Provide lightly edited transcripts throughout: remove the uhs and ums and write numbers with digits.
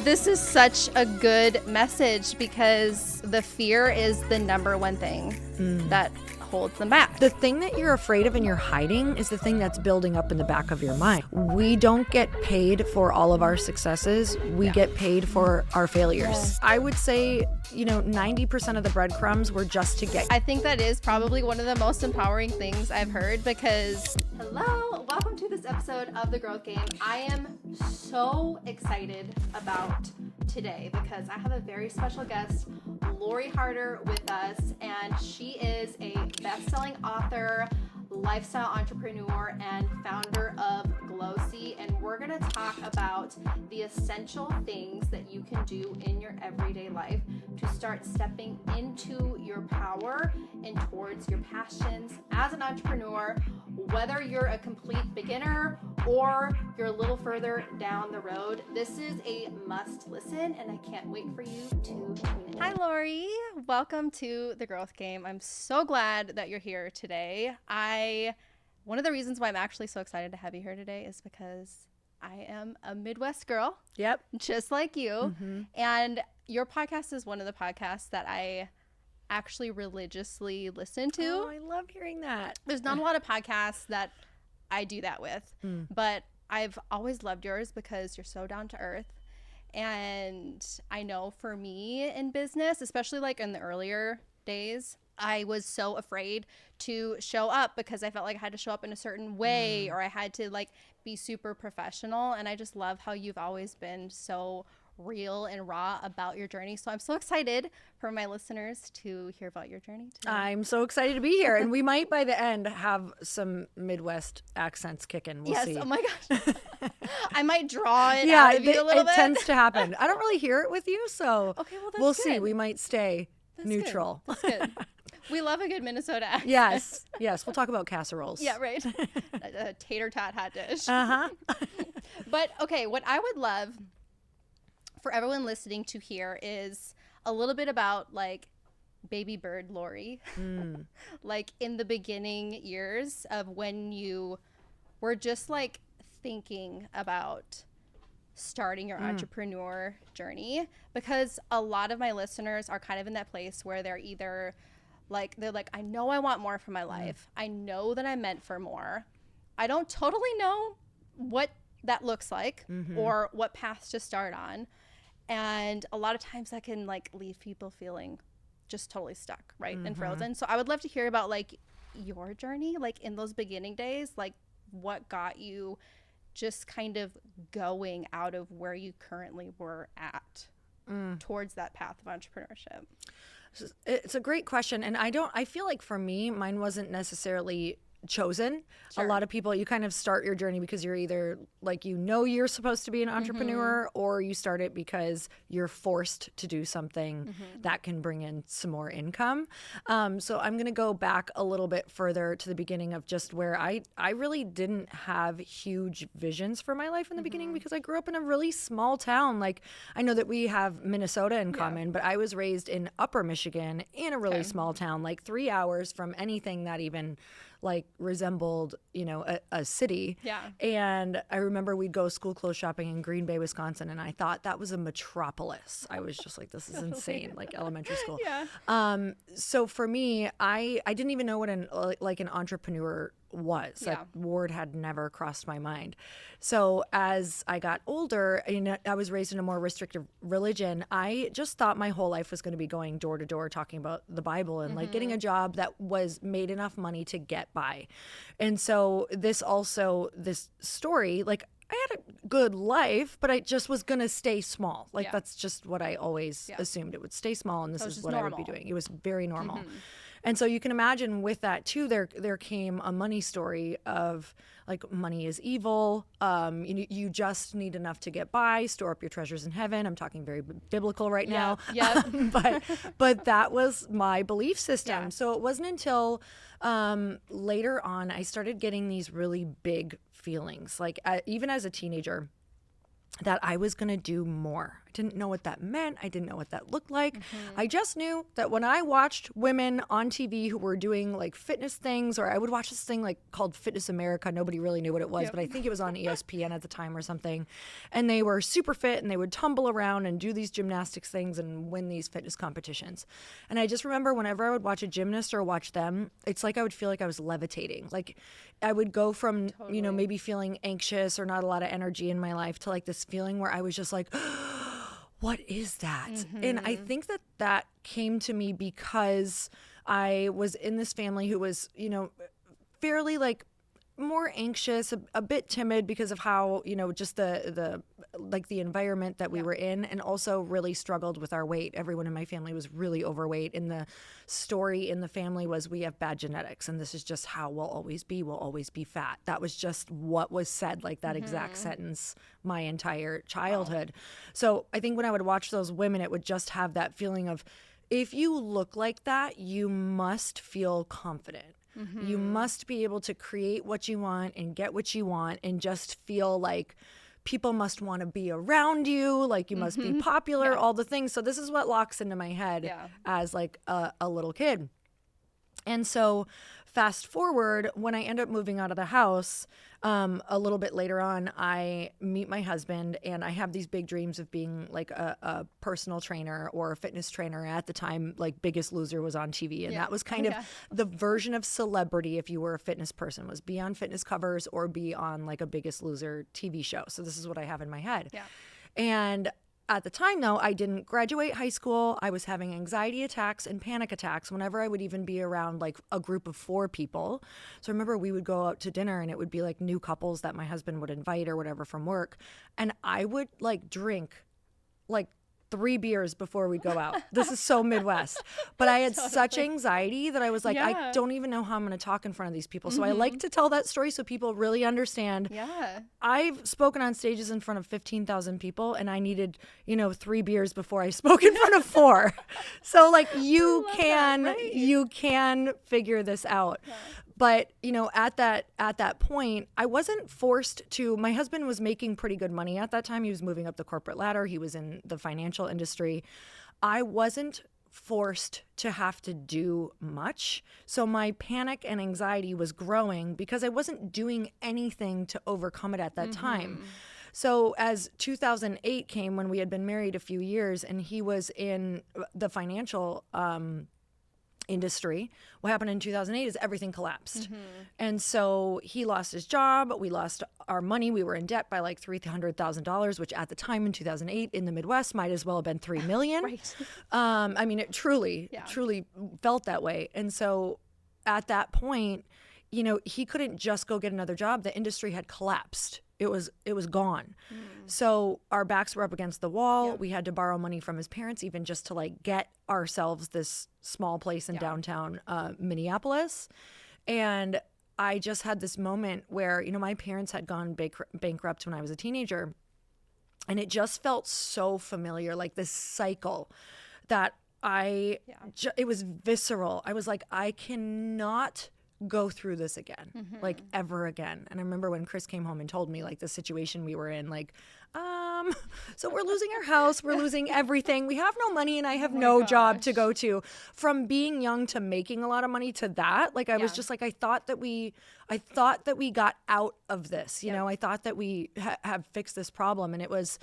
This is such a good message because the fear is the number one thing that holds them back. The thing that you're afraid of and you're hiding is the thing that's building up in the back of your mind. We don't get paid for all of our successes. We get paid for our failures. I would say, 90% of the breadcrumbs were just to get. I think that is probably one of the most empowering things I've heard because, hello, welcome to this episode of The Growth Game. I am so excited about today because I have a very special guest, Lori Harder, with us, and she is a best-selling author, lifestyle entrepreneur, and founder of Glossy, and we're going to talk about the essential things that you can do in your everyday life to start stepping into your power and towards your passions as an entrepreneur, whether you're a complete beginner or you're a little further down the road. This is a must listen, and I can't wait for you to tune in. Hi, Lori. Welcome to The Growth Game. I'm so glad that you're here today. One of the reasons why I'm actually so excited to have you here today is because I am a Midwest girl. Yep. Just like you. Mm-hmm. And your podcast is one of the podcasts that I actually religiously listen to. Oh, I love hearing that. There's not a lot of podcasts that I do that with, but I've always loved yours because you're so down to earth. And I know for me in business, especially like in the earlier days, I was so afraid to show up because I felt like I had to show up in a certain way or I had to like be super professional. And I just love how you've always been so real and raw about your journey. So I'm so excited for my listeners to hear about your journey today. I'm so excited to be here. And we might by the end have some Midwest accents kicking. We'll see. Oh my gosh. I might draw it out of you a little bit. It tends to happen. I don't really hear it with you, so okay, well, we'll see. We might stay neutral. Good. That's good. We love a good Minnesota accent. Yes. We'll talk about casseroles. Yeah, right. A tater tot hot dish. Uh-huh. But okay, what I would love for everyone listening to hear is a little bit about like baby bird Lori, like in the beginning years of when you were just like thinking about starting your entrepreneur journey, because a lot of my listeners are kind of in that place where they're either they're like, I know I want more for my life. I know that I'm meant for more. I don't totally know what that looks like or what path to start on. And a lot of times that can like leave people feeling just totally stuck, right? And frozen. So I would love to hear about like your journey, like in those beginning days, like what got you just kind of going out of where you currently were at towards that path of entrepreneurship. It's a great question. And I feel like for me, mine wasn't necessarily chosen. Sure. A lot of people, you kind of start your journey because you're either like, you're supposed to be an entrepreneur or you start it because you're forced to do something that can bring in some more income. So I'm going to go back a little bit further to the beginning of just where I really didn't have huge visions for my life in the beginning because I grew up in a really small town. Like, I know that we have Minnesota in common, but I was raised in Upper Michigan in a really small town, like 3 hours from anything that even like resembled, a city. Yeah. And I remember we'd go school clothes shopping in Green Bay, Wisconsin, and I thought that was a metropolis. I was just like, this is insane, like elementary school. Yeah. So for me, I didn't even know what an entrepreneur was. That word had never crossed my mind. So as I got older, I was raised in a more restrictive religion. I just thought my whole life was going to be going door to door talking about the Bible and like getting a job that was made enough money to get by. And so this story, like I had a good life, but I just was going to stay small. Like that's just what I always assumed. It would stay small and this is what normal. I would be doing. It was very normal. And so you can imagine with that too, there came a money story of like money is evil. You just need enough to get by, store up your treasures in heaven. I'm talking very biblical right now. Yeah. But that was my belief system. Yeah. So it wasn't until later on I started getting these really big feelings, like even as a teenager, that I was going to do more. I didn't know what that meant. I didn't know what that looked like. I just knew that when I watched women on TV who were doing like fitness things, or I would watch this thing like called Fitness America. Nobody really knew what it was, but I think it was on ESPN at the time or something. And they were super fit and they would tumble around and do these gymnastics things and win these fitness competitions. And I just remember whenever I would watch a gymnast or watch them, it's like I would feel like I was levitating. Like I would go from, you know, maybe feeling anxious or not a lot of energy in my life to like this feeling where I was just like, what is that? And I think that that came to me because I was in this family who was, you know, fairly like more anxious, a bit timid because of how, you know, just the like the environment that we were in, and also really struggled with our weight. Everyone in my family was really overweight, and the story in the family was we have bad genetics and this is just how we'll always be fat. That was just what was said, like that exact sentence my entire childhood. So I think when I would watch those women, it would just have that feeling of, if you look like that, you must feel confident. You must be able to create what you want and get what you want and just feel like people must want to be around you, like you must be popular, all the things. So this is what locks into my head as like a little kid. And so fast forward, when I end up moving out of the house, a little bit later on, I meet my husband and I have these big dreams of being like a personal trainer or a fitness trainer. At the time, like Biggest Loser was on TV, and that was kind of the version of celebrity if you were a fitness person, was be on fitness covers or be on like a Biggest Loser TV show. So this is what I have in my head. And at the time, though, I didn't graduate high school. I was having anxiety attacks and panic attacks whenever I would even be around like a group of 4 people. So I remember we would go out to dinner and it would be like new couples that my husband would invite or whatever from work. And I would like drink like 3 beers before we go out. This is so Midwest. But I had such anxiety that I was like, I don't even know how I'm going to talk in front of these people. So I like to tell that story so people really understand. I've spoken on stages in front of 15,000 people and I needed, you know, 3 beers before I spoke in front of 4. So like you can figure this out. But, you know, at that point, I wasn't forced to. My husband was making pretty good money at that time. He was moving up the corporate ladder. He was in the financial industry. I wasn't forced to have to do much. So my panic and anxiety was growing because I wasn't doing anything to overcome it at that time. So as 2008 came, when we had been married a few years and he was in the financial industry, what happened in 2008 is everything collapsed. And so he lost his job. We lost our money. We were in debt by like $300,000, which at the time in 2008 in the Midwest might as well have been $3 million. I mean, it truly felt that way. And so at that point, you know, he couldn't just go get another job. The industry had collapsed. It was gone. So our backs were up against the wall. We had to borrow money from his parents even just to like get ourselves this small place in downtown Minneapolis. And I just had this moment where, you know, my parents had gone bankrupt when I was a teenager. And it just felt so familiar, like this cycle that it was visceral. I was like, I cannot go through this again, like ever again. And I remember when Chris came home and told me like the situation we were in, like, so we're losing our house, we're losing everything, we have no money, and I have no job to go to. From being young to making a lot of money to that, like I was just like, I thought that we got out of this, you know, I thought that we have fixed this problem. And it was,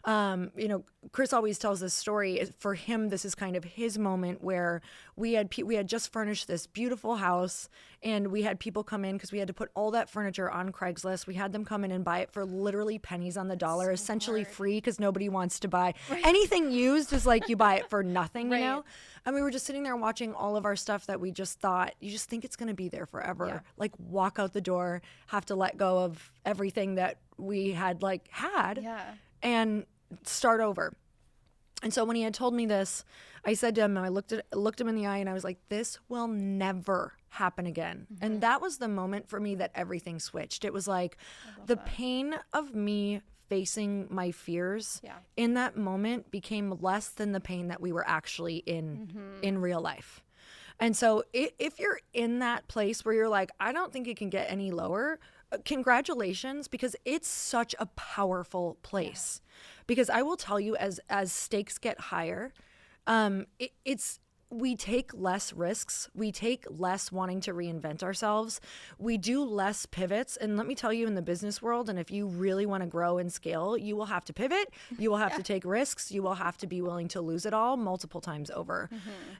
you know, Chris always tells this story. For him, this is kind of his moment where we had just furnished this beautiful house, and we had people come in because we had to put all that furniture on Craigslist. We had them come in and buy it for literally pennies on the dollar, essentially free, because nobody wants to buy anything used. Is like you buy it for nothing, you know. And we were just sitting there watching all of our stuff that we just thought, you just think it's going to be there forever. Like walk out the door, have to let go of everything that we had and start over. And so when he had told me this, I said to him, and I looked him in the eye, and I was like, this will never happen again. And that was the moment for me that everything switched. It was like the pain of me facing my fears in that moment became less than the pain that we were actually in real life. And so if you're in that place where you're like, I don't think it can get any lower, congratulations, because it's such a powerful place. Because I will tell you, as stakes get higher, it's we take less risks. We take less wanting to reinvent ourselves. We do less pivots. And let me tell you, in the business world, and if you really want to grow and scale, you will have to pivot. You will have to take risks. You will have to be willing to lose it all multiple times over.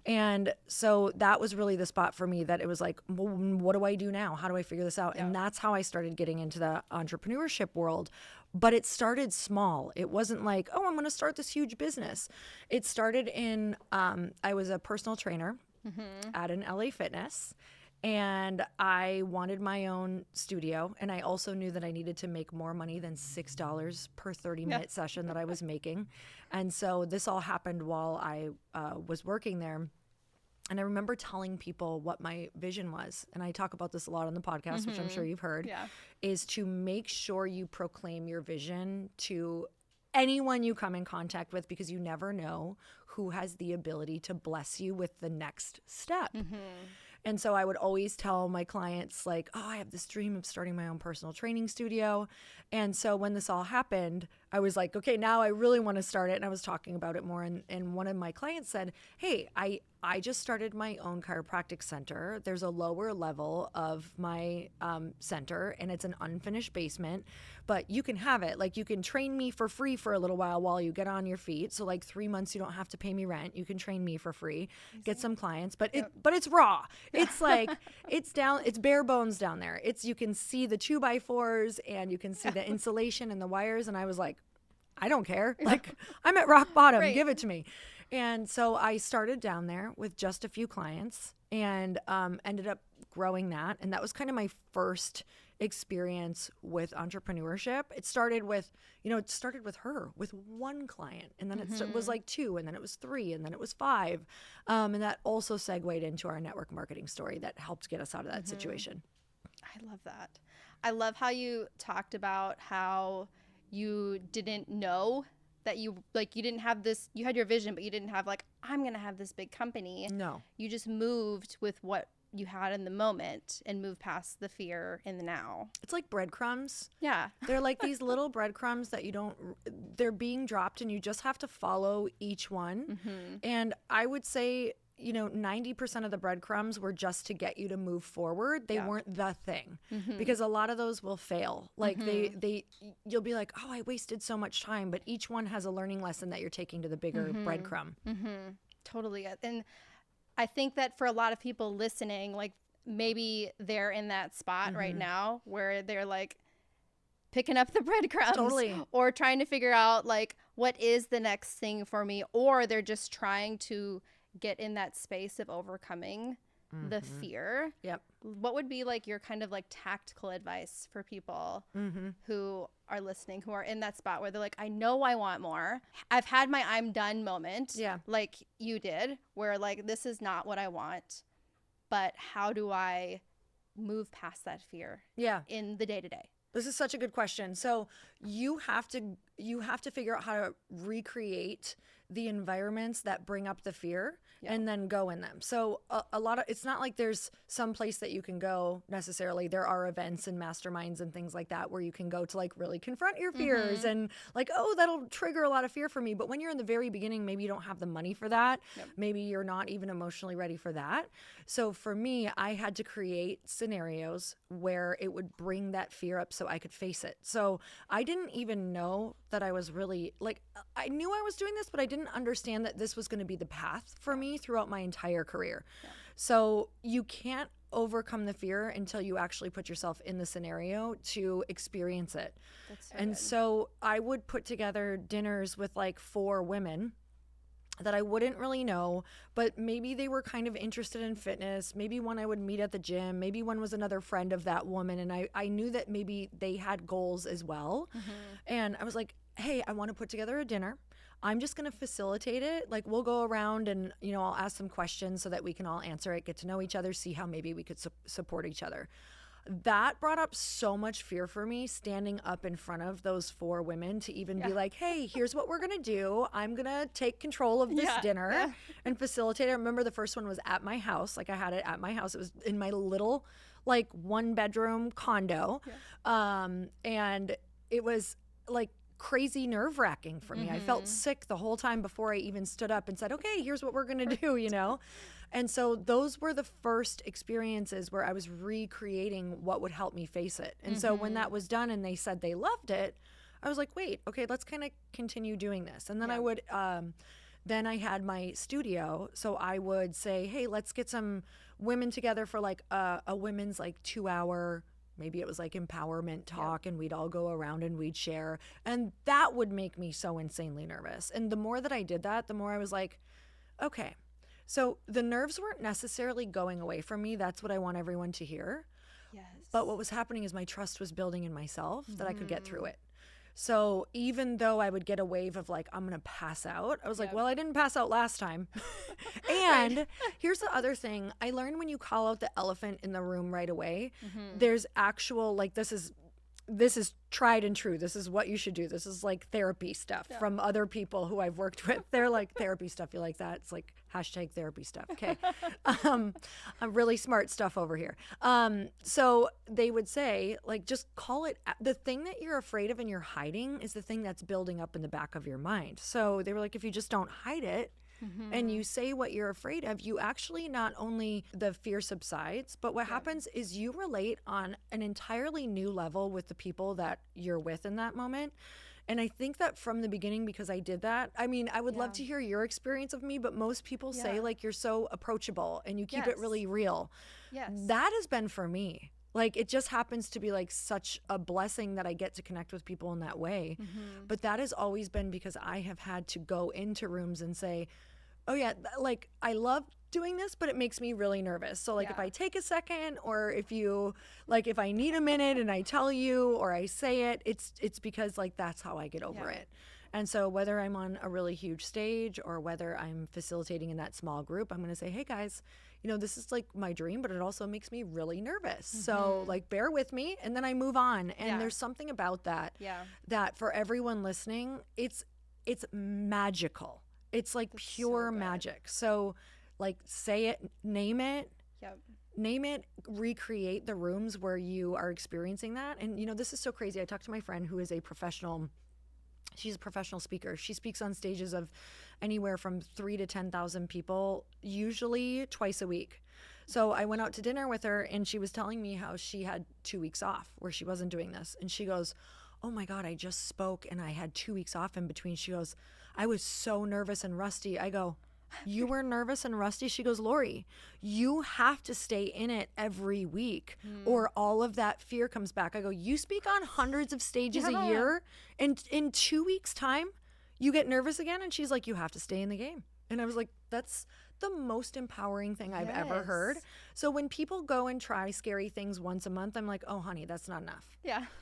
And so that was really the spot for me, that it was like, well, what do I do now? How do I figure this out? And that's how I started getting into the entrepreneurship world. But it started small. It wasn't like, oh, I'm going to start this huge business. It started in, I was a personal trainer at an LA Fitness, and I wanted my own studio. And I also knew that I needed to make more money than $6 per 30-minute session that I was making. And so this all happened while I was working there. And I remember telling people what my vision was, and I talk about this a lot on the podcast, which I'm sure you've heard, is to make sure you proclaim your vision to anyone you come in contact with, because you never know who has the ability to bless you with the next step. And so I would always tell my clients, like, oh, I have this dream of starting my own personal training studio. And so when this all happened, I was like, okay, now I really want to start it. And I was talking about it more. And one of my clients said, hey, I just started my own chiropractic center. There's a lower level of my center, and it's an unfinished basement, but you can have it. Like, you can train me for free for a little while you get on your feet. So like 3 months, you don't have to pay me rent. You can train me for free, get some clients, but it's raw. It's like, it's bare bones down there. You can see the 2x4s, and you can see the insulation and the wires. And I was like, I don't care. Like, I'm at rock bottom. Give it to me. And so I started down there with just a few clients, and ended up growing that. And that was kind of my first experience with entrepreneurship. It started with her, with one client. And then it was like 2, and then it was 3, and then it was 5. And that also segued into our network marketing story that helped get us out of that situation. I love that. I love how you talked about how you didn't know that you didn't have this, you had your vision, but you didn't have like, I'm going to have this big company. No. You just moved with what you had in the moment and moved past the fear in the now. It's like breadcrumbs. Yeah. They're like these little breadcrumbs that they're being dropped, and you just have to follow each one. And I would say, 90% of the breadcrumbs were just to get you to move forward. They weren't the thing, because a lot of those will fail. Like you'll be like, oh, I wasted so much time, but each one has a learning lesson that you're taking to the bigger breadcrumb. Totally. And I think that for a lot of people listening, like maybe they're in that spot right now where they're like picking up the breadcrumbs or trying to figure out like, what is the next thing for me? Or they're just trying to get in that space of overcoming the fear. What would be like your kind of like tactical advice for people who are listening, who are in that spot where they're like, I know I want more. I've had my I'm done moment, like you did, where like, this is not what I want, but how do I move past that fear in the day-to-day? This is such a good question. So you have to figure out how to recreate the environments that bring up the fear and then go in them. So a lot of, it's not like there's some place that you can go necessarily. There are events and masterminds and things like that where you can go to like really confront your fears and like, oh, that'll trigger a lot of fear for me. But when you're in the very beginning, maybe you don't have the money for that. Maybe you're not even emotionally ready for that. So for me, I had to create scenarios where it would bring that fear up so I could face it. So I didn't even know that I was really like, I knew I was doing this, but I didn't understand that this was going to be the path for me throughout my entire career. So you can't overcome the fear until you actually put yourself in the scenario to experience it. So I would put together dinners with like 4 women that I wouldn't really know, but maybe they were kind of interested in fitness. Maybe one I would meet at the gym. Maybe one was another friend of that woman. And I knew that maybe they had goals as well. And I was like, hey, I want to put together a dinner. I'm just going to facilitate it. Like, we'll go around and, I'll ask some questions so that we can all answer it, get to know each other, see how maybe we could support each other. That brought up so much fear for me, standing up in front of those 4 women to even be like, hey, here's what we're going to do. I'm going to take control of this dinner and facilitate it. I remember the first one was at my house. Like, I had it at my house. It was in my little like 1-bedroom condo. And it was like crazy nerve-wracking for me. I felt sick the whole time before I even stood up and said, okay, here's what we're going to do, you know? And so those were the first experiences where I was recreating what would help me face it. And so when that was done and they said they loved it, I was like, wait, okay, let's kind of continue doing this. And then I would, then I had my studio. So I would say, hey, let's get some women together for like a women's like 2-hour, maybe it was like empowerment talk, and we'd all go around and we'd share. And that would make me so insanely nervous. And the more that I did that, the more I was like, okay, so the nerves weren't necessarily going away from me. That's what I want everyone to hear. Yes. But what was happening is my trust was building in myself that I could get through it. So even though I would get a wave of like, I'm going to pass out, I was like, well, I didn't pass out last time. And here's the other thing. I learned when you call out the elephant in the room right away, there's actual, like, this is tried and true. This is what you should do. This is like therapy stuff from other people who I've worked with. They're like, therapy stuff. You like that? It's like #therapy stuff. Okay. I'm really smart stuff over here. So they would say, like, just call it, the thing that you're afraid of and you're hiding is the thing that's building up in the back of your mind. So they were like, if you just don't hide it, and you say what you're afraid of, you actually, not only the fear subsides, but what happens is you relate on an entirely new level with the people that you're with in that moment. And I think that from the beginning, because I did that, I mean, I would love to hear your experience of me, but most people say like you're so approachable and you keep it really real. Yes. That has been for me. Like, it just happens to be like such a blessing that I get to connect with people in that way. But that has always been because I have had to go into rooms and say, oh yeah, like, I love doing this, but it makes me really nervous. So like if I take a second, or if you, like, if I need a minute and I tell you or I say it, it's because like that's how I get over it. And so whether I'm on a really huge stage or whether I'm facilitating in that small group, I'm going to say, hey guys, you know, this is like my dream, but it also makes me really nervous. So like, bear with me, and then I move on. And there's something about that, that for everyone listening, it's magical. It's like pure magic. So like, say it, name it. Name it, recreate the rooms where you are experiencing that. And you know, this is so crazy. I talked to my friend who is she's a professional speaker. She speaks on stages of anywhere from 3,000 to 10,000 people, usually twice a week. So I went out to dinner with her, and she was telling me how she had 2 weeks off where she wasn't doing this. And she goes, oh my God, I just spoke and I had 2 weeks off in between. She goes, I was so nervous and rusty. I go, you were nervous and rusty? She goes, Lori, you have to stay in it every week or all of that fear comes back. I go, you speak on hundreds of stages a year, and in 2 weeks time, you get nervous again? And she's like, you have to stay in the game. And I was like, that's the most empowering thing I've ever heard. So when people go and try scary things once a month, I'm like, oh honey, that's not enough.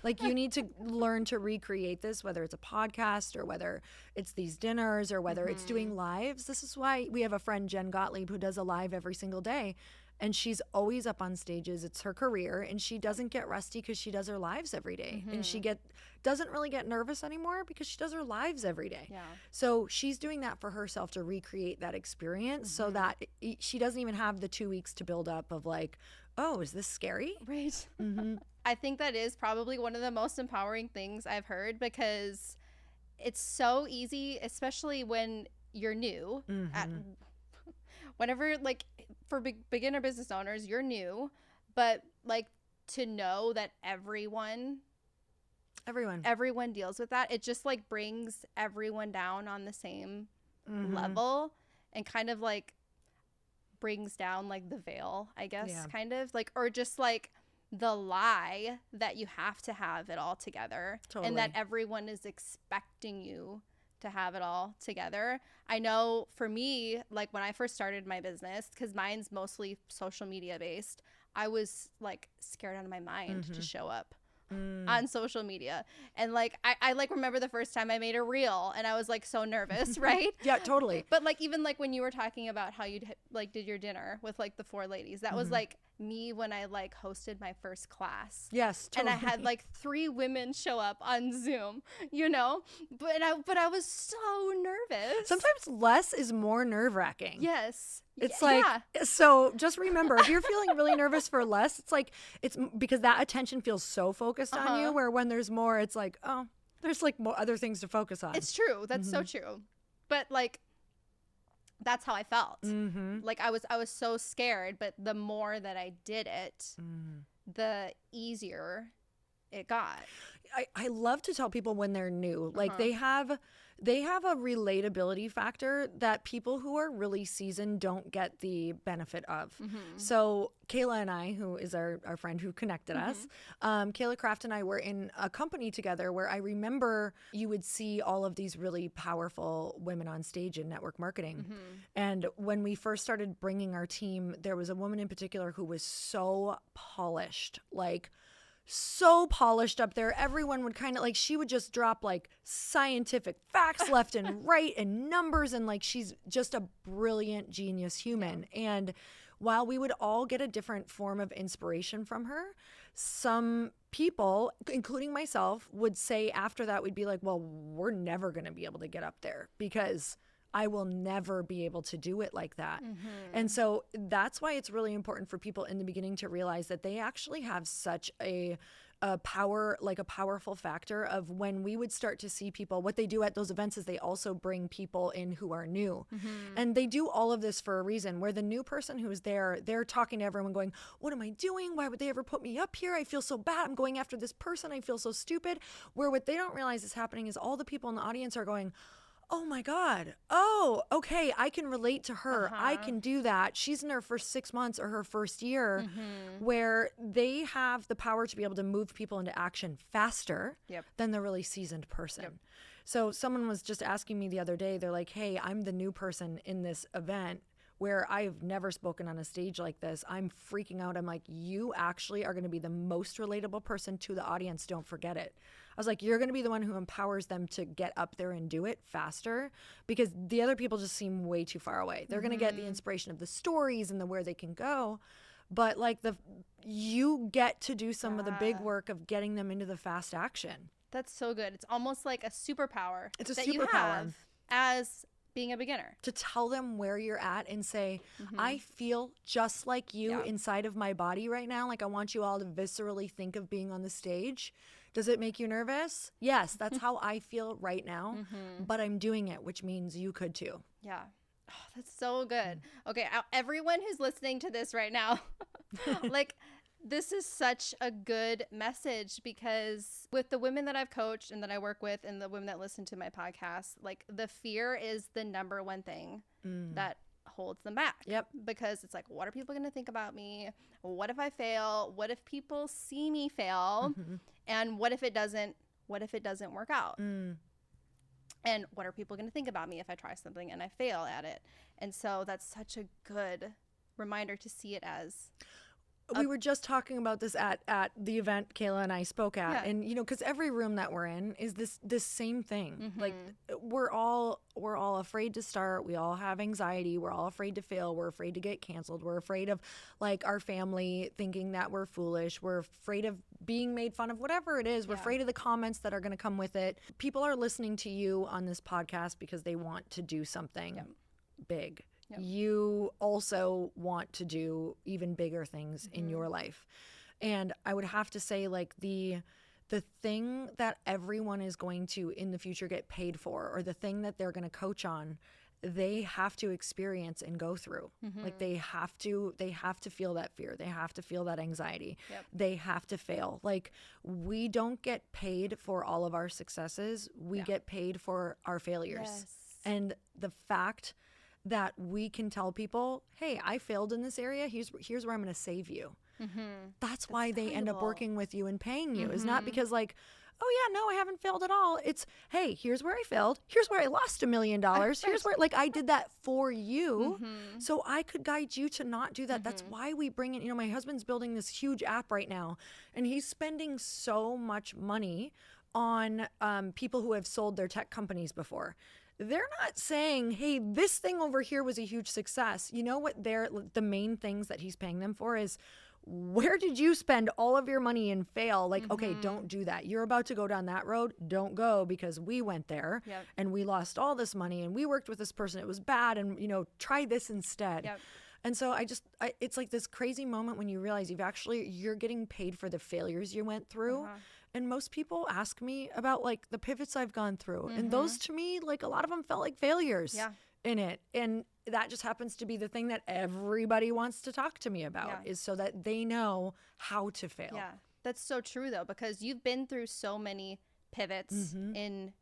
Like, you need to learn to recreate this, whether it's a podcast or whether it's these dinners or whether it's doing lives. This is why we have a friend, Jen Gottlieb, who does a live every single day. And she's always up on stages. It's her career, and she doesn't get rusty because she does her lives every day. And she doesn't really get nervous anymore because she does her lives every day. So she's doing that for herself to recreate that experience so that she doesn't even have the 2 weeks to build up of like, oh, is this scary? Right. I think that is probably one of the most empowering things I've heard, because it's so easy, especially when you're new. Whenever, like, for beginner business owners, you're new, but like, to know that everyone deals with that, it just like brings everyone down on the same level, and kind of like brings down like the veil, I guess, kind of like, or just like the lie that you have to have it all together, and that everyone is expecting you to have it all together. I know for me, like when I first started my business, because mine's mostly social media based, I was like scared out of my mind to show up on social media. And like, I like remember the first time I made a reel, and I was like so nervous, right? Yeah, totally. But like, even like when you were talking about how you like did your dinner with like the 4 ladies, that was like, me when I like hosted my first class. Yes, totally. And I had like 3 women show up on Zoom, you know, but I was so nervous. Sometimes less is more nerve-wracking. Yes. It's like, so just remember, if you're feeling really nervous for less, it's like, it's because that attention feels so focused on you, where when there's more, it's like, oh, there's like more other things to focus on. It's true. That's so true. But like, that's how I felt. Like I was so scared, but the more that I did it, the easier it got. I love to tell people when they're new, like they have a relatability factor that people who are really seasoned don't get the benefit of. So Kayla and I, who is our friend who connected us, Kayla Kraft and I were in a company together where I remember you would see all of these really powerful women on stage in network marketing. And when we first started bringing our team, there was a woman in particular who was so polished, like so polished up there. Everyone would kind of like, she would just drop like scientific facts left and right and numbers, and like she's just a brilliant genius human. And while we would all get a different form of inspiration from her, some people, including myself, would say after that, we'd be like, well, we're never going to be able to get up there because I will never be able to do it like that. And so that's why it's really important for people in the beginning to realize that they actually have such a power, like a powerful factor of when we would start to see people, what they do at those events is they also bring people in who are new. And they do all of this for a reason, where the new person who's there, they're talking to everyone going, what am I doing? Why would they ever put me up here? I feel so bad. I'm going after this person. I feel so stupid. Where what they don't realize is happening is all the people in the audience are going, oh my God. Oh, okay. I can relate to her. I can do that. She's in her first 6 months or her first year, where they have the power to be able to move people into action faster than the really seasoned person. So someone was just asking me the other day, they're like, hey, I'm the new person in this event where I've never spoken on a stage like this. I'm freaking out. I'm like, you actually are going to be the most relatable person to the audience. Don't forget it. I was like, you're going to be the one who empowers them to get up there and do it faster, because the other people just seem way too far away. They're going to get the inspiration of the stories and the where they can go. But like you get to do some of the big work of getting them into the fast action. That's so good. It's almost like a superpower. It's a that superpower. You have as being a beginner. To tell them where you're at and say, I feel just like you inside of my body right now. Like I want you all to viscerally think of being on the stage. Does it make you nervous? Yes, that's how I feel right now, but I'm doing it, which means you could too. Yeah. Oh, that's so good. Okay, everyone who's listening to this right now, like, this is such a good message, because with the women that I've coached and that I work with and the women that listen to my podcast, like the fear is the number one thing that holds them back. Because it's like, what are people going to think about me? What if I fail? What if people see me fail? And what if it doesn't work out? And what are people going to think about me if I try something and I fail at it? And so that's such a good reminder to see it as. We were just talking about this at the event Kayla and I spoke at, and you know, because every room that we're in is this same thing. Like we're all afraid to start. We all have anxiety. We're all afraid to fail. We're afraid to get canceled. We're afraid of like our family thinking that we're foolish. We're afraid of being made fun of. Whatever it is, we're afraid of the comments that are going to come with it. People are listening to you on this podcast because they want to do something big. You also want to do even bigger things in your life. And I would have to say, like, the thing that everyone is going to in the future get paid for, or the thing that they're going to coach on, they have to experience and go through. Like they have to feel that fear. They have to feel that anxiety. They have to fail. Like, we don't get paid for all of our successes. We get paid for our failures. And the fact that we can tell people, hey, I failed in this area. Here's where I'm going to save you. That's why they end up working with you and paying you. Is not because like, oh yeah, no, I haven't failed at all. It's, hey, here's where I failed. Here's where I lost $1 million. Here's where, like, I did that for you, so I could guide you to not do that. That's why we bring in, you know, my husband's building this huge app right now, and he's spending so much money on people who have sold their tech companies before. They're not saying, hey, this thing over here was a huge success. You know what the main things that he's paying them for is, where did you spend all of your money and fail? Like, okay, don't do that. You're about to go down that road. Don't go, because we went there and we lost all this money and we worked with this person. It was bad. And, try this instead. And so it's like this crazy moment when you realize you're getting paid for the failures you went through. And most people ask me about like the pivots I've gone through. And those, to me, like a lot of them felt like failures in it. And that just happens to be the thing that everybody wants to talk to me about, is so that they know how to fail. Yeah, that's so true though, because you've been through so many pivots in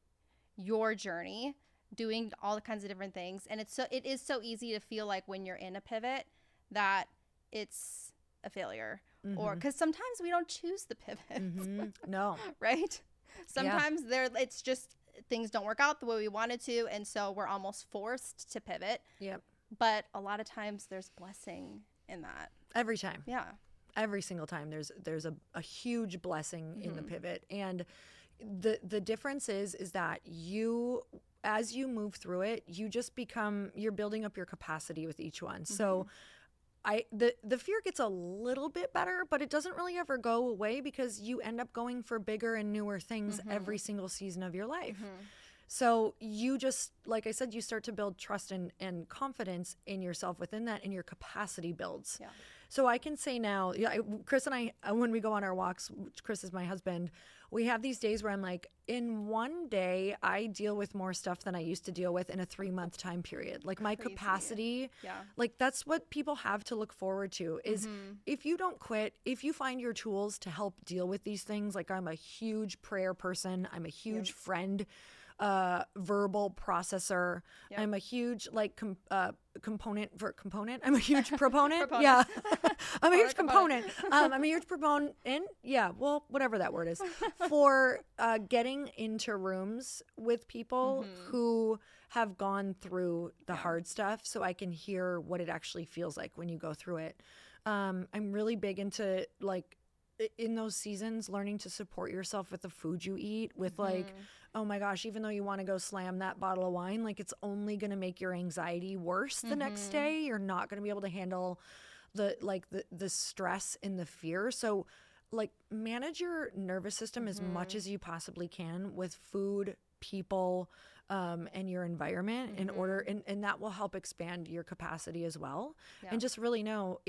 your journey, doing all kinds of different things. And it is so easy to feel like when you're in a pivot that it's a failure, or because sometimes we don't choose the pivots. No. Right? Sometimes it's just things don't work out the way we wanted to, and so we're almost forced to pivot. Yep. But a lot of times there's blessing in that. Every time. Yeah. Every single time there's a huge blessing in the pivot. And the difference is that as you move through it, you're building up your capacity with each one. So the fear gets a little bit better, but it doesn't really ever go away, because you end up going for bigger and newer things every single season of your life. So you just, like I said, you start to build trust and confidence in yourself within that, and your capacity builds. Yeah. So I can say now, Chris and I, when we go on our walks, Chris is my husband, we have these days where I'm like, in one day, I deal with more stuff than I used to deal with in a 3-month time period. Like my capacity, like that's what people have to look forward to, is if you don't quit, if you find your tools to help deal with these things, like I'm a huge prayer person, I'm a huge friend, verbal processor. I'm a huge component. I'm a huge proponent. Yeah. I'm a huge component. I'm a huge proponent. Yeah. Well, whatever that word is, for getting into rooms with people who have gone through the hard stuff, so I can hear what it actually feels like when you go through it. I'm really big into, like, in those seasons, learning to support yourself with the food you eat, with like, oh my gosh, even though you want to go slam that bottle of wine, like it's only going to make your anxiety worse the next day. You're not going to be able to handle the stress and the fear. So like manage your nervous system as much as you possibly can with food, people, and your environment in order, and that will help expand your capacity as well. And just really know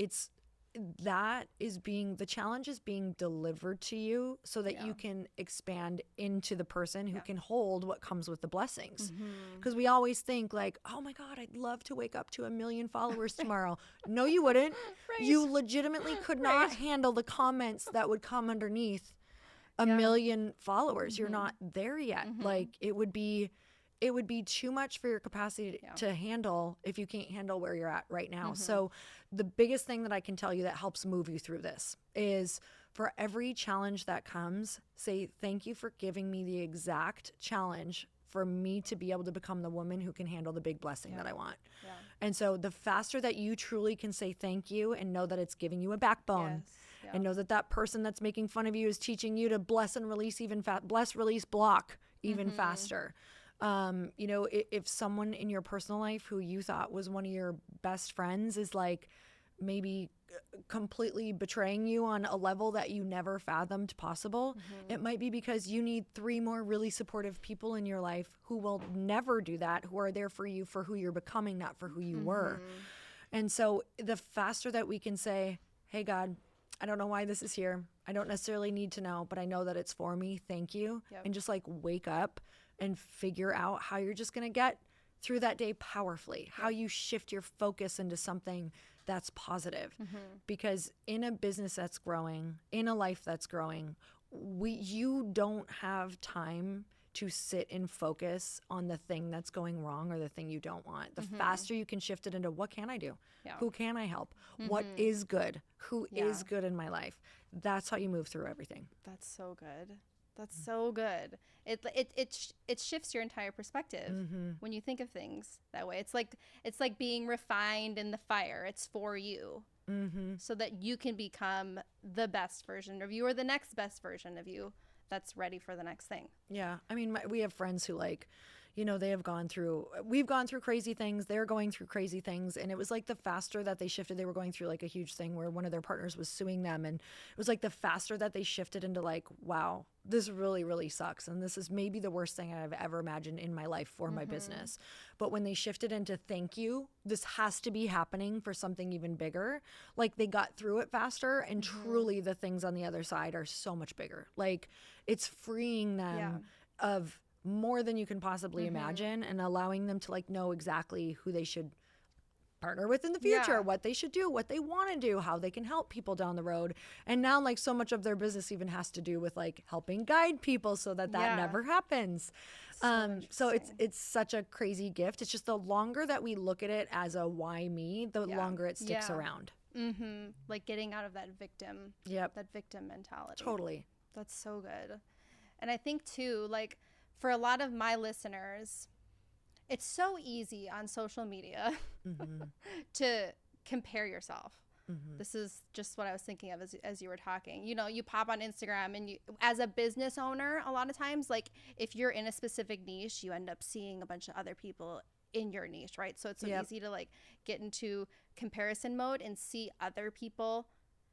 the challenge is being delivered to you so that you can expand into the person who can hold what comes with the blessings. Because we always think like, oh my God, I'd love to wake up to 1 million followers tomorrow. No, you wouldn't. You legitimately could not handle the comments that would come underneath 1 million followers. You're not there yet. Like it would be too much for your capacity to handle if you can't handle where you're at right now. So the biggest thing that I can tell you that helps move you through this is, for every challenge that comes, say, thank you for giving me the exact challenge for me to be able to become the woman who can handle the big blessing that I want. And so the faster that you truly can say thank you and know that it's giving you a backbone, and know that that person that's making fun of you is teaching you to bless and release release, block even faster. If someone in your personal life who you thought was one of your best friends is like maybe completely betraying you on a level that you never fathomed possible, it might be because you need 3 more really supportive people in your life who will never do that, who are there for you for who you're becoming, not for who you were. And so the faster that we can say, hey, God, I don't know why this is here. I don't necessarily need to know, but I know that it's for me. Thank you. And just like wake up and figure out how you're just going to get through that day powerfully, how you shift your focus into something that's positive. Because in a business that's growing, in a life that's growing, you don't have time to sit and focus on the thing that's going wrong or the thing you don't want. The faster you can shift it into, what can I do? Who can I help? What is good? Who is good in my life? That's how you move through everything. That's so good. That's so good. It shifts your entire perspective when you think of things that way. It's like being refined in the fire. It's for you, so that you can become the best version of you, or the next best version of you that's ready for the next thing. Yeah, I mean, we have friends who we've gone through crazy things. They're going through crazy things. And it was like the faster that they shifted, they were going through like a huge thing where one of their partners was suing them. And it was like the faster that they shifted into like, wow, this really, really sucks. And this is maybe the worst thing I've ever imagined in my life for my business. But when they shifted into thank you, this has to be happening for something even bigger. Like they got through it faster, and truly the things on the other side are so much bigger. Like it's freeing them of more than you can possibly imagine, and allowing them to like know exactly who they should partner with in the future, what they should do, what they want to do, how they can help people down the road. And now like so much of their business even has to do with like helping guide people so that never happens. So it's such a crazy gift. It's just the longer that we look at it as a why me, the longer it sticks around. Like getting out of that victim mentality. Totally. That's so good. And I think too, like for a lot of my listeners, it's so easy on social media to compare yourself. This is just what I was thinking of as you were talking. You pop on Instagram, and you, as a business owner, a lot of times, like if you're in a specific niche, you end up seeing a bunch of other people in your niche, right? So it's so easy to like get into comparison mode and see other people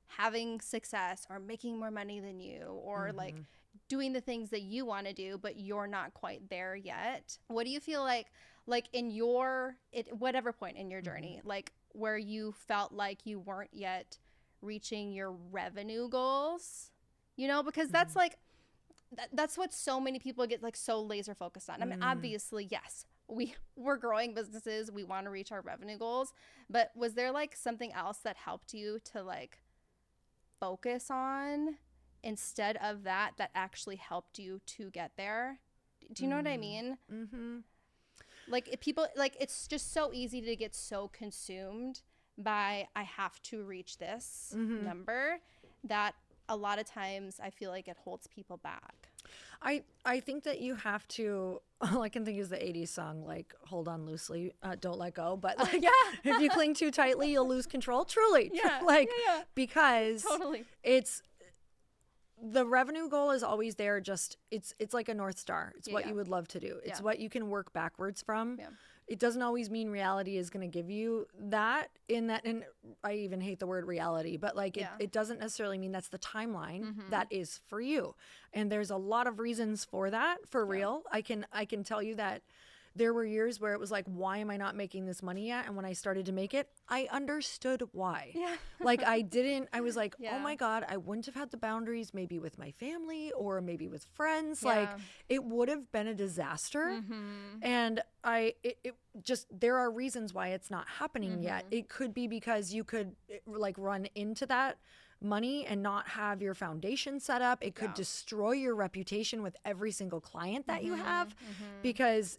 having success or making more money than you, or like doing the things that you want to do, but you're not quite there yet. What do you feel like in whatever point in your journey, like where you felt like you weren't yet reaching your revenue goals, because that's like, that's what so many people get like so laser focused on. I mean, obviously, yes, we're growing businesses. We want to reach our revenue goals, but was there like something else that helped you to like focus on instead of that actually helped you to get there? Do you know what I mean? Like if people, like it's just so easy to get so consumed by I have to reach this number that a lot of times I feel like it holds people back. I think that you have to, all I can think is the 80s song, like hold on loosely, don't let go. But like if you cling too tightly, you'll lose control. Truly. Because totally. It's, the revenue goal is always there. Just it's like a North Star. It's what you would love to do. It's what you can work backwards from. It doesn't always mean reality is going to give you that, and I even hate the word reality, but like it doesn't necessarily mean that's the timeline that is for you. And there's a lot of reasons for that, for real. I can tell you that there were years where it was like, why am I not making this money yet? And when I started to make it, I understood why. Like I was like, oh my God, I wouldn't have had the boundaries maybe with my family or maybe with friends. Like it would have been a disaster. And it just, there are reasons why it's not happening yet. It could be because you could like run into that money and not have your foundation set up. It could destroy your reputation with every single client that you have, because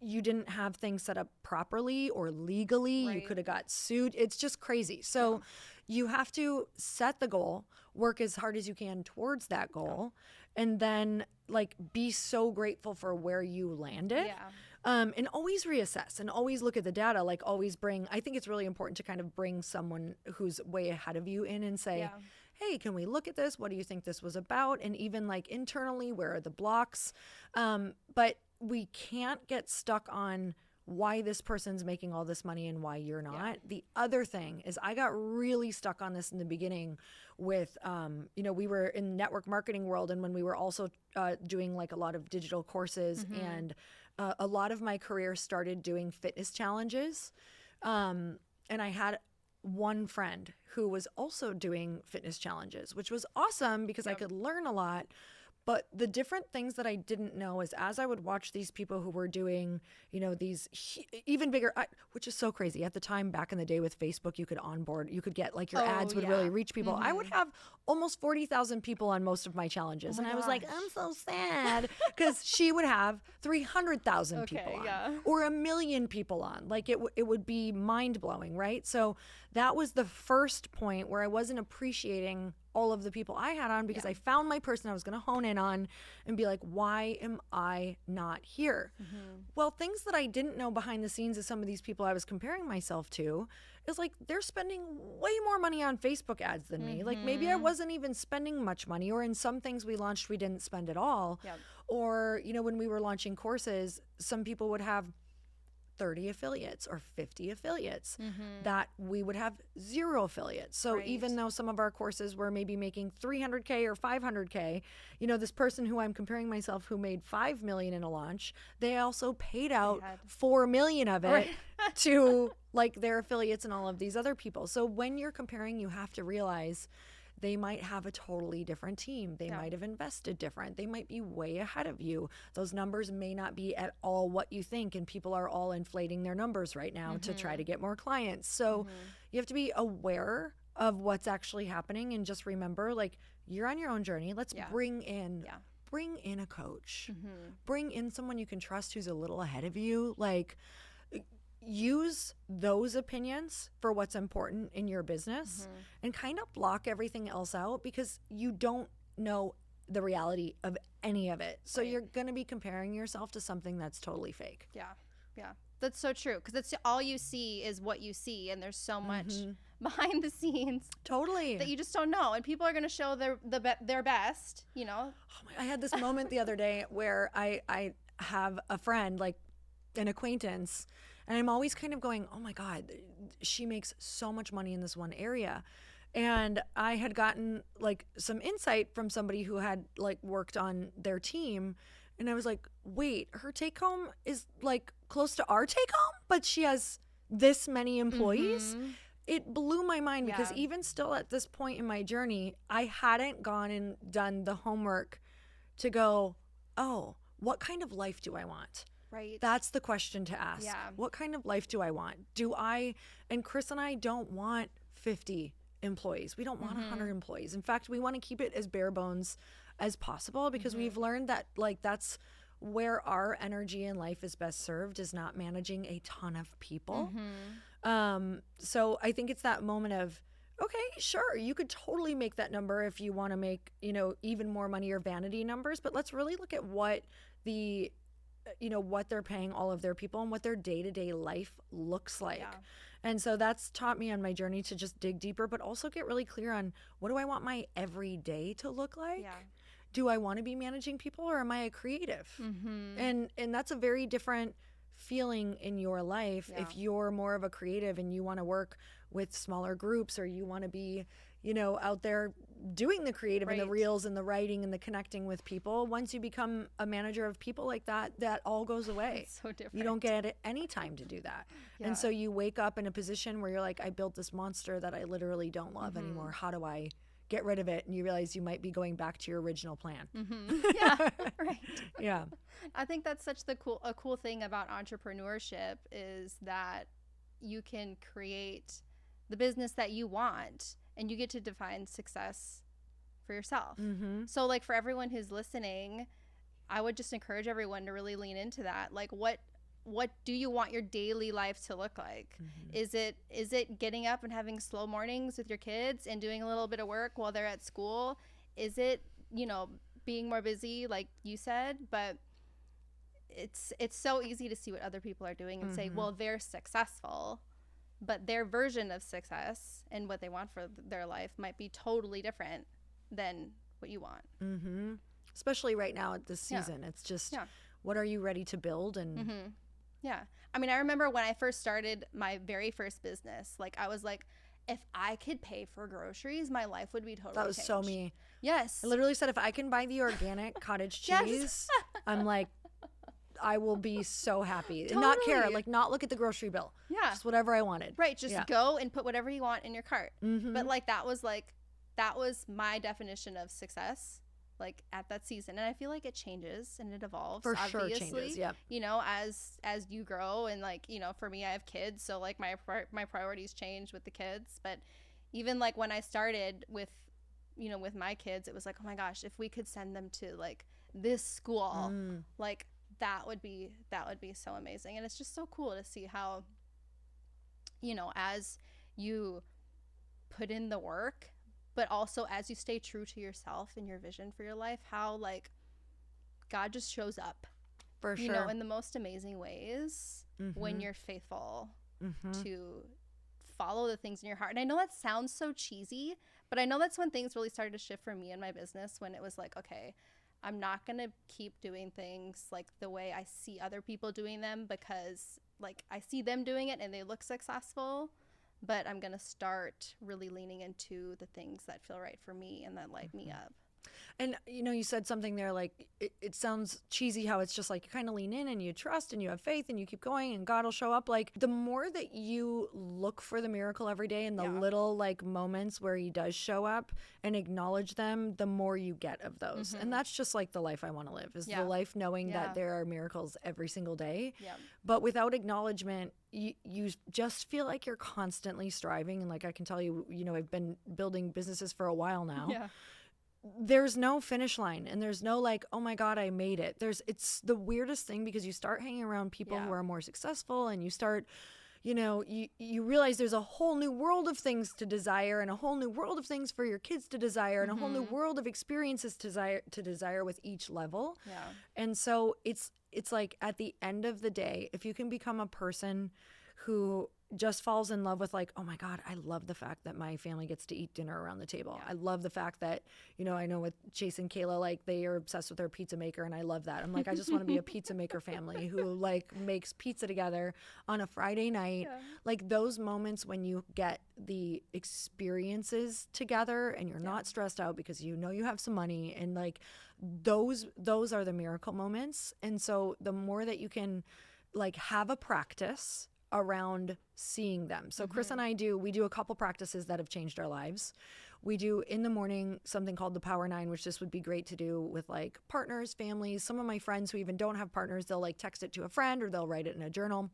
you didn't have things set up properly or legally. You could have got sued. It's just crazy. So you have to set the goal, work as hard as you can towards that goal, and then like be so grateful for where you landed. And always reassess and always look at the data, like always I think it's really important to kind of bring someone who's way ahead of you in and say, hey, can we look at this? What do you think this was about? And even like internally, where are the blocks? But we can't get stuck on why this person's making all this money and why you're not. The other thing is I got really stuck on this in the beginning with, we were in network marketing world, and when we were also doing like a lot of digital courses, and a lot of my career started doing fitness challenges. And I had one friend who was also doing fitness challenges, which was awesome because I could learn a lot. But the different things that I didn't know is as I would watch these people who were doing, these even bigger, which is so crazy. At the time, back in the day with Facebook, you could get like your ads would really reach people. I would have almost 40,000 people on most of it would I was like, I'm so sad, because she would have 300,000 people on or 1 million people on. Like it would be mind blowing, right? So that was the first point where I wasn't appreciating all of the people I had on, because I found my person I was going to hone in on and be like, why am I not here? Well, things that I didn't know behind the scenes of some of these people I was comparing myself to is like, they're spending way more money on Facebook ads than me. Like maybe I wasn't even spending much money, or in some things we launched, we didn't spend at all. Or, when we were launching courses, some people would have 30 affiliates or 50 affiliates that we would have 0 affiliates. So even though some of our courses were maybe making 300K or 500K, this person who I'm comparing myself who made 5 million in a launch, they also paid out 4 million of it to like their affiliates and all of these other people. So when you're comparing, you have to realize they might have a totally different team. They might have invested different. They might be way ahead of you. Those numbers may not be at all what you think, and people are all inflating their numbers right now to try to get more clients. So you have to be aware of what's actually happening and just remember, like, you're on your own journey. Let's bring in a coach. Bring in someone you can trust who's a little ahead of you. Like, use those opinions for what's important in your business and kind of block everything else out, because you don't know the reality of any of it. So you're going to be comparing yourself to something that's totally fake. Yeah. That's so true, because it's all you see is what you see, and there's so much behind the scenes that you just don't know, and people are going to show their best, I had this moment the other day where I have a friend, like an acquaintance, and I'm always kind of going, oh my God, she makes so much money in this one area. And I had gotten like some insight from somebody who had like worked on their team. And I was like, wait, her take home is like close to our take home, but she has this many employees. It blew my mind because even still at this point in my journey, I hadn't gone and done the homework to go, oh, what kind of life do I want? Right. That's the question to ask. Yeah. What kind of life do I want? And Chris and I don't want 50 employees. We don't want 100 employees. In fact, we want to keep it as bare bones as possible, because we've learned that like that's where our energy in life is best served, is not managing a ton of people. So I think it's that moment of, okay, sure, you could totally make that number if you want to make, even more money or vanity numbers, but let's really look at what what they're paying all of their people and what their day-to-day life looks like. And so that's taught me on my journey to just dig deeper, but also get really clear on, what do I want my everyday to look like? Do I want to be managing people, or am I a creative? And that's a very different feeling in your life if you're more of a creative and you want to work with smaller groups, or you want to be out there doing the creative and the reels and the writing and the connecting with people. Once you become a manager of people like that, that all goes away. It's so different. You don't get any time to do that. And so you wake up in a position where you're like, I built this monster that I literally don't love anymore. How do I get rid of it? And you realize you might be going back to your original plan. Yeah, right. Yeah. I think that's such a cool thing about entrepreneurship, is that you can create the business that you want, and you get to define success for yourself. So like, for everyone who's listening, I would just encourage everyone to really lean into that. Like, what do you want your daily life to look like? Is it getting up and having slow mornings with your kids and doing a little bit of work while they're at school? Is it, being more busy, like you said? But it's so easy to see what other people are doing and say, well, they're successful, but their version of success and what they want for their life might be totally different than what you want. Especially right now at this season. It's just, what are you ready to build? And Yeah. I mean, I remember when I first started my very first business, like, I was like, if I could pay for groceries, my life would be totally that was changed. so me. Yes. I literally said, if I can buy the organic cottage cheese, I'm like, I will be so happy. And not care, like, not look at the grocery bill. Just whatever I wanted. Right. Just go and put whatever you want in your cart. But like, that was my definition of success, like, at that season. And I feel like it changes and it evolves. For obviously, sure changes, as you grow. And like, for me, I have kids, so like my priorities change with the kids. But even like when I started with my kids, it was like, oh my gosh, if we could send them to like this school, like, that would be so amazing. And it's just so cool to see how, as you put in the work, but also as you stay true to yourself and your vision for your life, how like God just shows up, for sure, in the most amazing ways when you're faithful to follow the things in your heart. And I know that sounds so cheesy, but I know that's when things really started to shift for me in my business, when it was like, okay, I'm not going to keep doing things like the way I see other people doing them, because like I see them doing it and they look successful, but I'm going to start really leaning into the things that feel right for me and that light me up. And, you know, you said something there, like, it sounds cheesy how it's just like you kind of lean in and you trust and you have faith and you keep going and God will show up. Like, the more that you look for the miracle every day and the little, like, moments where he does show up and acknowledge them, the more you get of those. And that's just like the life I want to live, is the life knowing that there are miracles every single day. But without acknowledgement, you just feel like you're constantly striving. And like, I can tell you, you know, I've been building businesses for a while now. There's no finish line, and there's no like, oh my God, I made it. It's the weirdest thing, because you start hanging around people who are more successful, and you start, you know, you realize there's a whole new world of things to desire, and a whole new world of things for your kids to desire, and a whole new world of experiences to desire with each level. And so it's like, at the end of the day, if you can become a person who just falls in love with like, oh my God, I love the fact that my family gets to eat dinner around the table. I love the fact that, you know, I know with Chase and Kayla, like they are obsessed with their pizza maker, and I love that. I'm like, I just want to be a pizza maker family who like makes pizza together on a Friday night. Like those moments when you get the experiences together and you're not stressed out because you know you have some money, and like those are the miracle moments. And so the more that you can like have a practice around seeing them. So Chris and I we do a couple practices that have changed our lives. We do in the morning something called the Power 9, which this would be great to do with like partners, families. Some of my friends who even don't have partners, they'll like text it to a friend or they'll write it in a journal.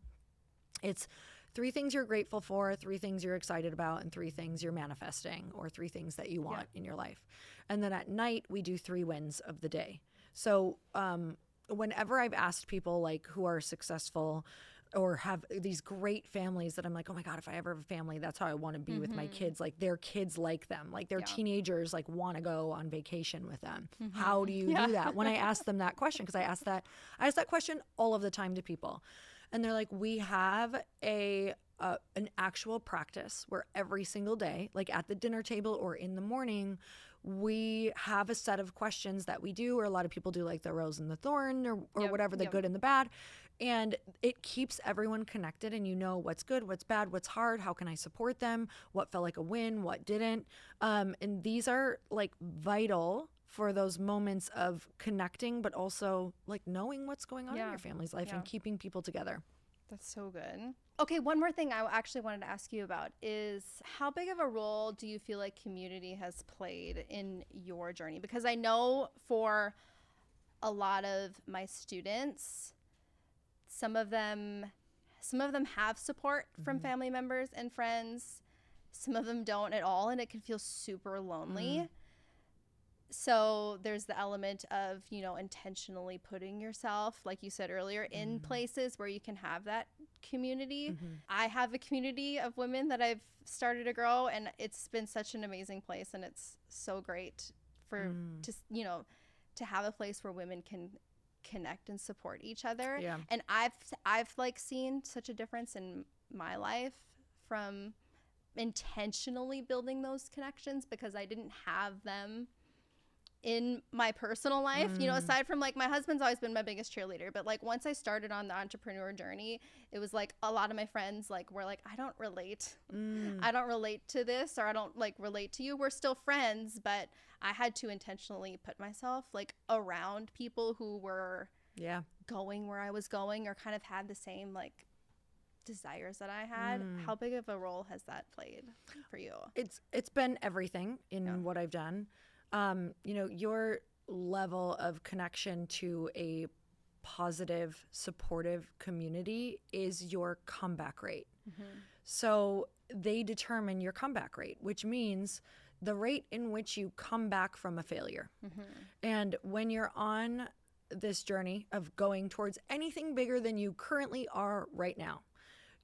It's 3 things you're grateful for, 3 things you're excited about, and 3 things you're manifesting, or 3 things that you want in your life. And then at night, we do 3 wins of the day. So whenever I've asked people like who are successful or have these great families that I'm like, oh my God, if I ever have a family, that's how I want to be with my kids. Like their kids like them, like their teenagers like want to go on vacation with them. How do you do that? When I ask them that question, because I ask that question all of the time to people, and they're like, we have an actual practice where every single day, like at the dinner table or in the morning, we have a set of questions that we do, or a lot of people do like the rose and the thorn, or whatever, the good and the bad. And it keeps everyone connected, and you know what's good, what's bad, what's hard, how can I support them, what felt like a win, what didn't. And these are like vital for those moments of connecting, but also like knowing what's going on in your family's life and keeping people together. That's so good. Okay, one more thing I actually wanted to ask you about is, how big of a role do you feel like community has played in your journey? Because I know for a lot of my students, some of them have support from family members and friends. Some of them don't at all, and it can feel super lonely. So there's the element of, you know, intentionally putting yourself, like you said earlier, in places where you can have that community. I have a community of women that I've started to grow, and it's been such an amazing place, and it's so great for to have a place where women can connect and support each other. And I've like seen such a difference in my life from intentionally building those connections, because I didn't have them in my personal life, you know, aside from like my husband's always been my biggest cheerleader, but like once I started on the entrepreneur journey, it was like a lot of my friends like were like, I don't relate to this, or I don't like relate to you. We're still friends, but I had to intentionally put myself like around people who were going where I was going, or kind of had the same like desires that I had. How big of a role has that played for you? It's been everything in what I've done. You know, your level of connection to a positive, supportive community is your comeback rate. So they determine your comeback rate, which means the rate in which you come back from a failure. And when you're on this journey of going towards anything bigger than you currently are right now,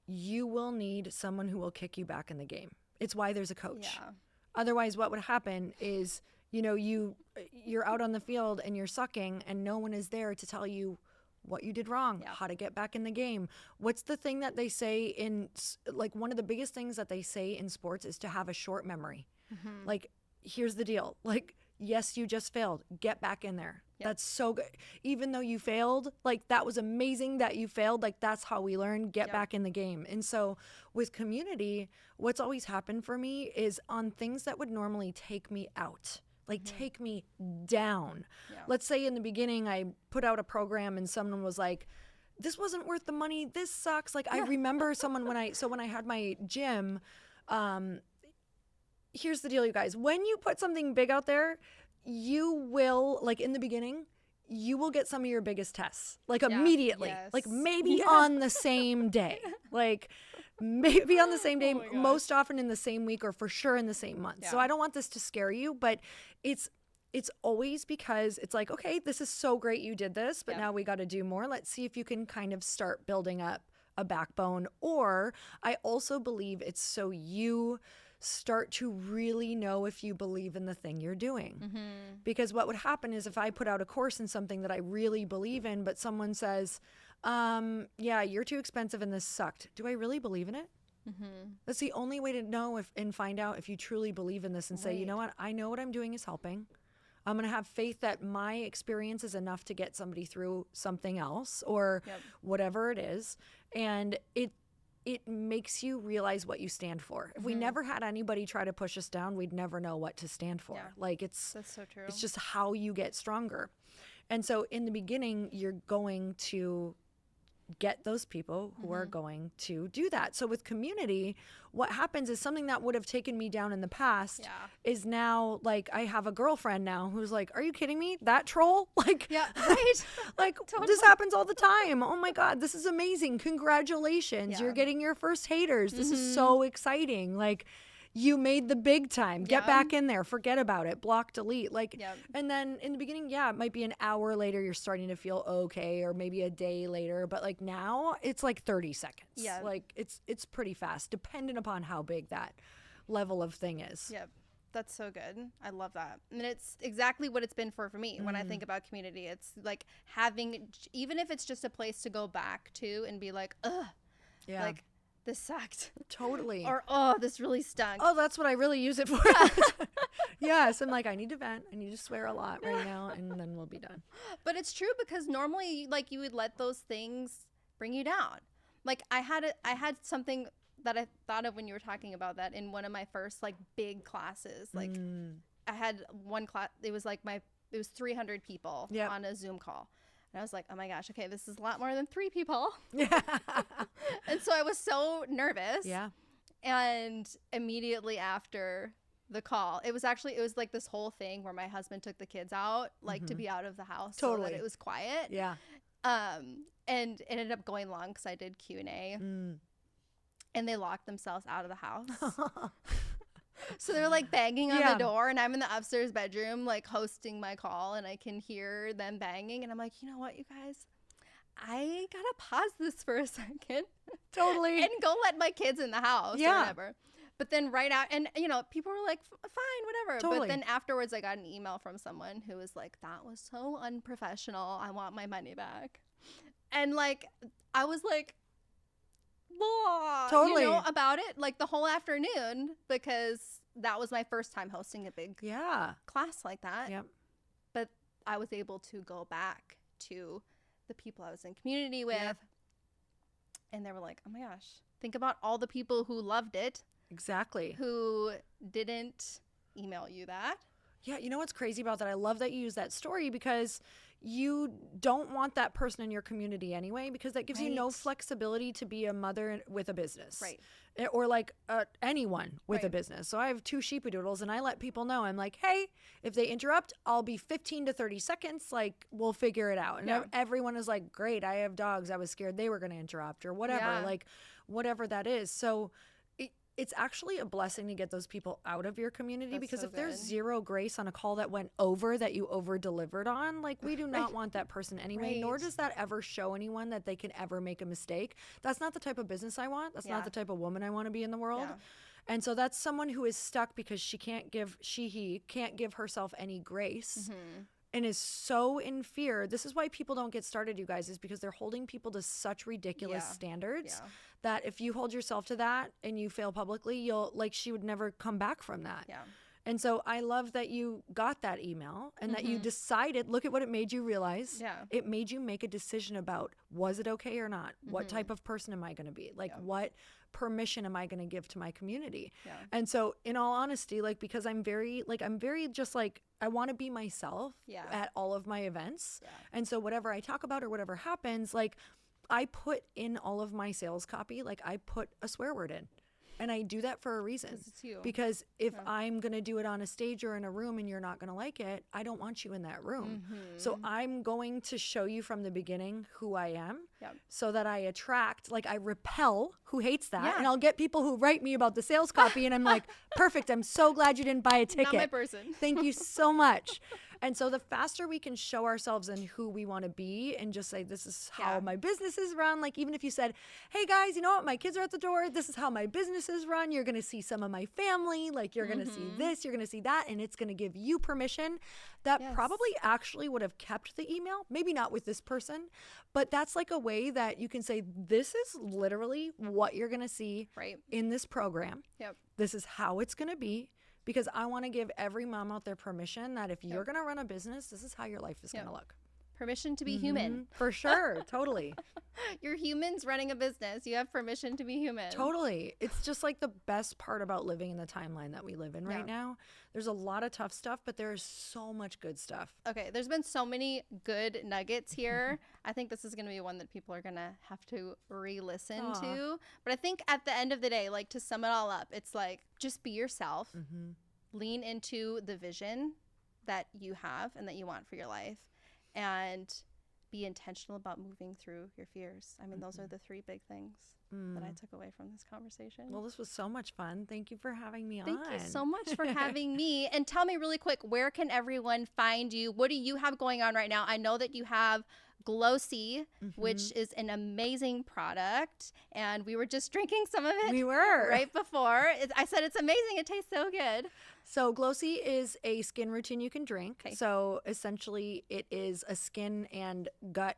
you will need someone who will kick you back in the game. It's why there's a coach. Otherwise, what would happen is, you know, you're out on the field and you're sucking, and no one is there to tell you what you did wrong, how to get back in the game. What's the thing that they say in, like, one of the biggest things that they say in sports is to have a short memory. Like, here's the deal. Like, yes, you just failed. Get back in there. That's so good. Even though you failed, like that was amazing that you failed. Like that's how we learn, get back in the game. And so with community, what's always happened for me is on things that would normally take me out, like take me down. Yeah. Let's say in the beginning, I put out a program and someone was like, this wasn't worth the money. This sucks. Like I remember someone when I had my gym, here's the deal, you guys. When you put something big out there, you will, like in the beginning, you will get some of your biggest tests, like immediately, like maybe on the same day, like maybe on the same day, most often in the same week, or for sure in the same month. Yeah. So I don't want this to scare you, but it's always because it's like, okay, this is so great you did this, but now we got to do more. Let's see if you can kind of start building up a backbone. Or I also believe it's so you start to really know if you believe in the thing you're doing. Because what would happen is if I put out a course in something that I really believe in, but someone says, yeah, you're too expensive and this sucked. Do I really believe in it? That's the only way to know and find out if you truly believe in this and say, you know what, I know what I'm doing is helping. I'm going to have faith that my experience is enough to get somebody through something else or whatever it is. And it makes you realize what you stand for. If we never had anybody try to push us down, we'd never know what to stand for. Yeah. Like that's so true. It's just how you get stronger. And so in the beginning, you're going to get those people who are going to do that. So with community, what happens is something that would have taken me down in the past is now like I have a girlfriend now who's like, are you kidding me? That troll? Like, like totally. This happens all the time. Oh my God, this is amazing. Congratulations. You're getting your first haters. This is so exciting. Like, you made the big time. Get back in there. Forget about it. Block, delete. Like, and then in the beginning, it might be an hour later, you're starting to feel okay, or maybe a day later. But like now, it's like 30 seconds. Yeah. Like it's pretty fast, depending upon how big that level of thing is. Yep. That's so good. I love that. And it's exactly what it's been for me when I think about community. It's like having, even if it's just a place to go back to and be like, ugh. Yeah. Like, this sucked. Totally. Or, oh, this really stunk. Oh, that's what I really use it for. Yes. I'm like, I need to vent. I need to swear a lot right now, and then we'll be done. But it's true because normally, like, you would let those things bring you down. Like, I had something that I thought of when you were talking about that in one of my first, like, big classes. Like, I had one class. It was 300 people on a Zoom call. And I was like, oh my gosh, okay, this is a lot more than 3 people. Yeah. And so I was so nervous. Yeah. And immediately after the call, it was like this whole thing where my husband took the kids out, like to be out of the house. Totally. So that it was quiet. Yeah. And it ended up going long because I did Q&A. And they locked themselves out of the house. So they're like banging on the door, and I'm in the upstairs bedroom like hosting my call, and I can hear them banging, and I'm like, you know what, you guys, I gotta pause this for a second. Totally. And go let my kids in the house or whatever. But then right out, and you know, people were like, fine, whatever. Totally. But then afterwards I got an email from someone who was like, that was so unprofessional. I want my money back. And like, I was like, totally, you know, about it like the whole afternoon, because that was my first time hosting a big class like that. Yep. But I was able to go back to the people I was in community with, and they were like, oh my gosh, think about all the people who loved it. Exactly. Who didn't email you that. Yeah, you know what's crazy about that? I love that you use that story, because you don't want that person in your community anyway, because that gives you no flexibility to be a mother with a business. Right. Or like anyone with a business. So I have 2 sheepadoodles, and I let people know, I'm like, hey, if they interrupt, I'll be 15 to 30 seconds. Like, we'll figure it out. And everyone is like, great, I have dogs. I was scared they were going to interrupt or whatever, like whatever that is. So it's actually a blessing to get those people out of your community. That's because if there's zero grace on a call that went over, that you over delivered on, like, we do not want that person anyway, nor does that ever show anyone that they can ever make a mistake. That's not the type of business I want. That's not the type of woman I want to be in the world. Yeah. And so that's someone who is stuck because he can't give herself any grace. And is so in fear. This is why people don't get started, you guys, is because they're holding people to such ridiculous standards that if you hold yourself to that and you fail publicly, she would never come back from that. Yeah. And so I love that you got that email and that you decided, look at what it made you realize. Yeah. It made you make a decision about, was it okay or not? What type of person am I going to be? Like, what permission am I going to give to my community? Yeah. And so in all honesty, like, because I'm very just like, I want to be myself at all of my events. Yeah. And so whatever I talk about or whatever happens, like, I put in all of my sales copy, like I put a swear word in. And I do that for a reason. It's you. Because if I'm going to do it on a stage or in a room and you're not going to like it, I don't want you in that room. So I'm going to show you from the beginning who I am so that I attract, like I repel who hates that. Yeah. And I'll get people who write me about the sales copy and I'm like, perfect. I'm so glad you didn't buy a ticket. Not my person. Thank you so much. And so the faster we can show ourselves and who we want to be and just say, this is how my business is run. Like, even if you said, hey guys, you know what? My kids are at the door. This is how my business is run. You're going to see some of my family. Like, you're going to see this, you're going to see that. And it's going to give you permission that probably actually would have kept the email. Maybe not with this person, but that's like a way that you can say, this is literally what you're going to see in this program. Yep. This is how it's going to be. Because I want to give every mom out there permission that if you're going to run a business, this is how your life is going to look. Permission to be human. For sure. Totally. You're humans running a business. You have permission to be human. Totally. It's just like the best part about living in the timeline that we live in right now. There's a lot of tough stuff, but there's so much good stuff. Okay. There's been so many good nuggets here. I think this is going to be one that people are going to have to re-listen to. But I think at the end of the day, like, to sum it all up, it's like, just be yourself. Lean into the vision that you have and that you want for your life. And be intentional about moving through your fears. I mean, those are the three big things that I took away from this conversation. Well, this was so much fun. Thank you for having me on. Thank you so much for having me. And tell me really quick, where can everyone find you? What do you have going on right now? I know that you have Glossy, which is an amazing product. And we were just drinking some of it. We were. Right before. I said it's amazing. It tastes so good. So Glossy is a skin routine you can drink. Okay. So essentially it is a skin and gut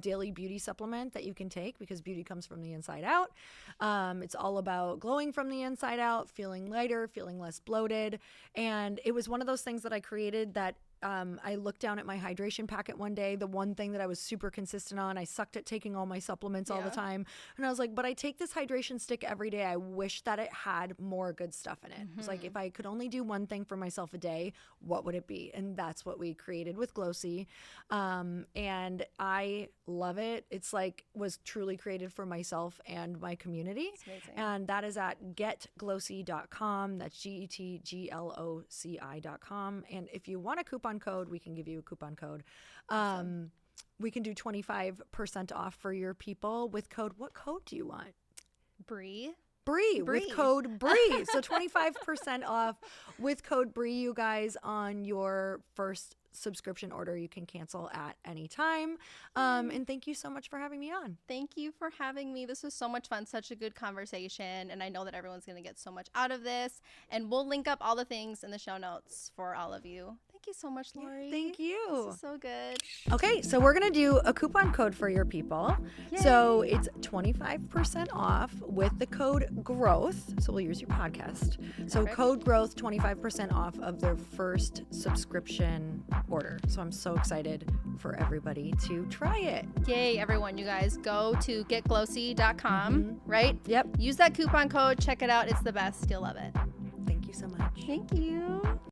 daily beauty supplement that you can take because beauty comes from the inside out. It's all about glowing from the inside out, feeling lighter, feeling less bloated. And it was one of those things that I created that I looked down at my hydration packet one day, the one thing that I was super consistent on. I sucked at taking all my supplements all the time. And I was like, but I take this hydration stick every day. I wish that it had more good stuff in it. It's like, if I could only do one thing for myself a day, what would it be? And that's what we created with Glossy. And I love it. It's like, was truly created for myself and my community. And that is at getglossy.com. That's GETGLOCI.com. And if you want a coupon code, we can give you a coupon code. We can do 25% off for your people with code. What code do you want? Brie with code Brie. So 25% off with code Brie, you guys, on your first subscription order. You can cancel at any time. And thank you so much for having me on. Thank you for having me. This was so much fun, such a good conversation. And I know that everyone's going to get so much out of this. And we'll link up all the things in the show notes for all of you. Thank you so much, Lori. Thank you. This is so good. Okay, so we're going to do a coupon code for your people. Yay. So it's 25% off with the code GROWTH. So we'll use your podcast. So code GROWTH, 25% off of their first subscription order. So I'm so excited for everybody to try it. Yay, everyone. You guys go to getglossy.com, right? Yep. Use that coupon code. Check it out. It's the best. You'll love it. Thank you so much. Thank you.